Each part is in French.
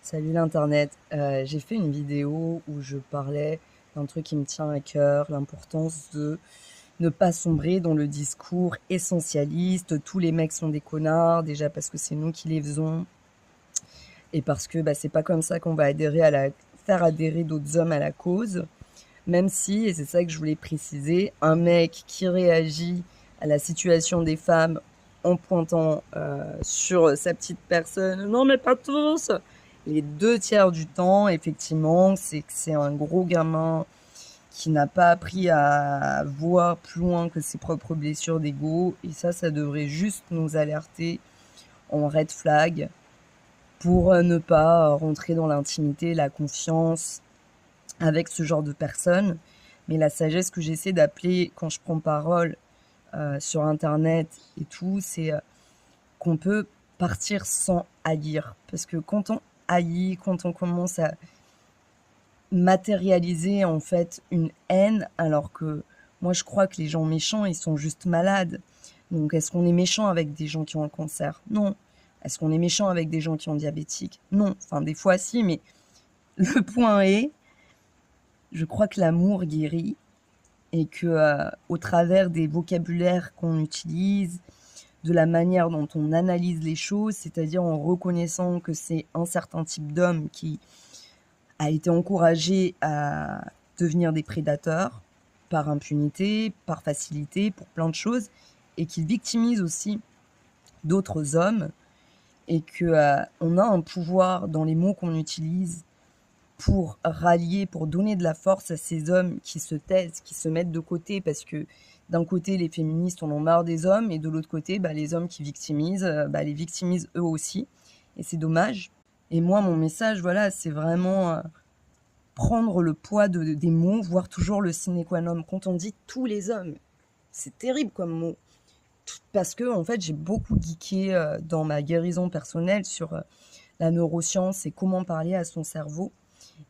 Salut l'internet. J'ai fait une vidéo où je parlais d'un truc qui me tient à cœur, l'importance de ne pas sombrer dans le discours essentialiste. Tous les mecs sont des connards, déjà parce que c'est nous qui les faisons, et parce que c'est pas comme ça qu'on va faire adhérer d'autres hommes à la cause. Même si, et c'est ça que je voulais préciser, un mec qui réagit à la situation des femmes en pointant sur sa petite personne, non mais pas tous, les 2 tiers du temps, effectivement, c'est que c'est un gros gamin qui n'a pas appris à voir plus loin que ses propres blessures d'ego. Et ça devrait juste nous alerter en red flag pour ne pas rentrer dans l'intimité, la confiance avec ce genre de personnes. Mais la sagesse que j'essaie d'appeler quand je prends parole sur Internet et tout, c'est qu'on peut partir sans haïr. Parce que quand on haït, quand on commence à matérialiser en fait une haine, alors que moi je crois que les gens méchants, ils sont juste malades. Donc est-ce qu'on est méchant avec des gens qui ont un cancer? Non. Est-ce qu'on est méchant avec des gens qui ont diabétique? Non. Enfin, des fois si, mais le point est, je crois que l'amour guérit et que au travers des vocabulaires qu'on utilise, de la manière dont on analyse les choses, c'est-à-dire en reconnaissant que c'est un certain type d'homme qui a été encouragé à devenir des prédateurs par impunité, par facilité, pour plein de choses, et qu'il victimise aussi d'autres hommes, et qu'on a un pouvoir dans les mots qu'on utilise pour rallier, pour donner de la force à ces hommes qui se taisent, qui se mettent de côté, parce que d'un côté, les féministes en ont marre des hommes, et de l'autre côté, les hommes qui victimisent, les victimisent eux aussi. Et c'est dommage. Et moi, mon message, voilà, c'est vraiment prendre le poids des mots, voir toujours le sine qua non. Quand on dit tous les hommes, c'est terrible comme mot. Parce que, en fait, j'ai beaucoup geeké dans ma guérison personnelle sur la neuroscience et comment parler à son cerveau.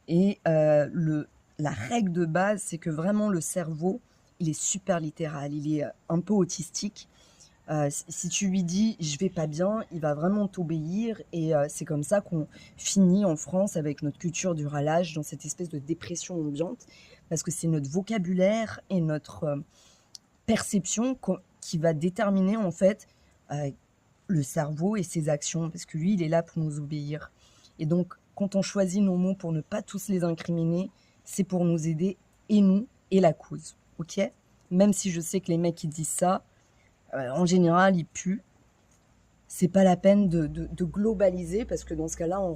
Et la règle de base, c'est que vraiment le cerveau, il est super littéral, il est un peu autistique. Si tu lui dis je vais pas bien, il va vraiment t'obéir. Et c'est comme ça qu'on finit en France avec notre culture du râlage, dans cette espèce de dépression ambiante, parce que c'est notre vocabulaire et notre perception qui va déterminer en fait euh, le cerveau et ses actions, parce que lui, il est là pour nous obéir. Et donc, quand on choisit nos mots pour ne pas tous les incriminer, c'est pour nous aider, et nous, et la cause. Ok? Même si je sais que les mecs qui disent ça, en général, ils puent. C'est pas la peine de globaliser, parce que dans ce cas-là, on